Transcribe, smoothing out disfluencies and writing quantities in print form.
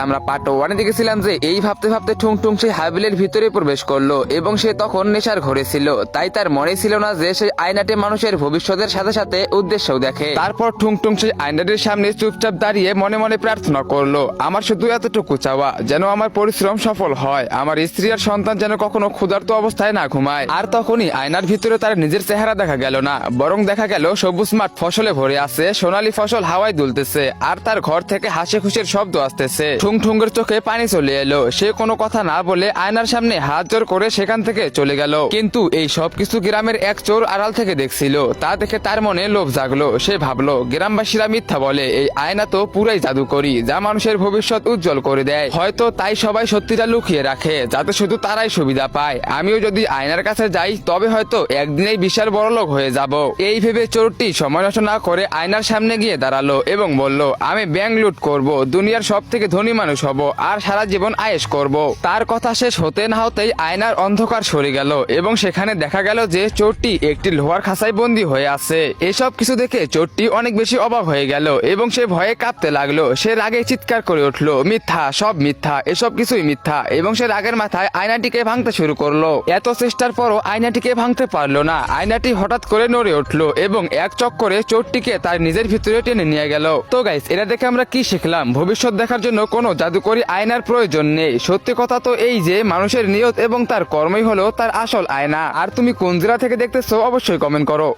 আমরা পার্ট 1 এ দেখেছিলাম যে এই ভাবতে ভাবতে ঠুং ঠুং সেই হাবিলের ভিতরে প্রবেশ করলো এবং সে তখন নেশার ঘরে ছিল, তাই তার মনে ছিল না যে সেই আয়নাটি মানুষের ভবিষ্যতের সাথে সাথে উদ্দেশ্যও দেখে। তারপর ঠুং ঠুং সেই আয়নাটির সামনে চুপচাপ দাঁড়িয়ে মনে মনে প্রার্থনা করলো, আমার শুধু এতটুকু চাওয়া যেন আমার পরিশ্রম সফল হয়, আমার স্ত্রী আর সন্তান যেন কখনো ক্ষুধার্ত অবস্থায় না ঘুমায়। আর তখনই আয়নার ভিতরে তার নিজের চেহারা দেখা গেল না, বরং দেখা গেল সবুজ মাঠ ফসলে ভরে আছে, সোনালী ফসল হাওয়ায় দুলতেছে আর তার ঘর থেকে হাসি খুশির শব্দ আসতেছে। ঠুং ঠুঙ্গের চোখে পানি চলে এলো, সে কোনো কথা না বলে আয়নার সামনে হাত জোর করে সেখান থেকে চলে গেল। কিন্তু এই সবকিছু গ্রামের এক চোর আড়াল থেকে দেখছিল, তা দেখে তার মনে লোভ জাগলো। সে ভাবলো গ্রামবাসীরা মিথ্যা বলে, এই আয়না তো পুরাই জাদুকরি যা মানুষের ভবিষ্যৎ উজ্জ্বল করে দেয়, হয়তো তাই সবাই সত্যিটা লুকিয়ে রাখে যাতে শুধু তারাই সুবিধা পায়। আমিও যদি আয়নার কাছে যাই তবে হয়তো একদিনেই বিশাল বড়লোক হয়ে যাব। এই ভেবে চোরটি সময় নষ্ট না করে আয়নার সামনে গিয়ে দাঁড়ালো এবং বলল, আমি ব্যাংক লুট করব, দুনিয়ার সব থেকে ধনী মানুষ হব আর সারা জীবন আয়েশ করব। তার কথা শেষ হতে না হতেই আয়নার অন্ধকার সরে গেল এবং সেখানে দেখা গেল যে চোরটি একটি লোহার খাঁচায় বন্দী হয়ে আছে। এসব কিছু দেখে চোরটি অনেক বেশি অবাক হয়ে গেল এবং সে ভয়ে কাঁপতে লাগলো। সে রাগে চিৎকার করে উঠলো, মিথ্যা, সব মিথ্যা, এসব কিছুই মিথ্যা, এবং সে রাগের মাথায় আয়নাটিকে ভাঙতে শুরু করলো। এত চেষ্টার পরও আয়নাটিকে ভাঙতে পারলো না। আয়নাটি হঠাৎ করে নড়ে উঠলো এবং এক চক্করে চোরটিকে তার নিজের ভিতরে টেনে নিয়ে গেল। তো গাইস, এটা দেখে আমরা কি শিখলাম? ভবিষ্যৎ দেখার জন্য কোনো জাদুকরি আয়নার প্রয়োজন নেই। সত্যি কথা তো এই যে মানুষের নিয়ত এবং তার কর্মই হলো তার আসল আয়না। আর তুমি কোন জেলা থেকে দেখতেছো অবশ্যই কমেন্ট করো।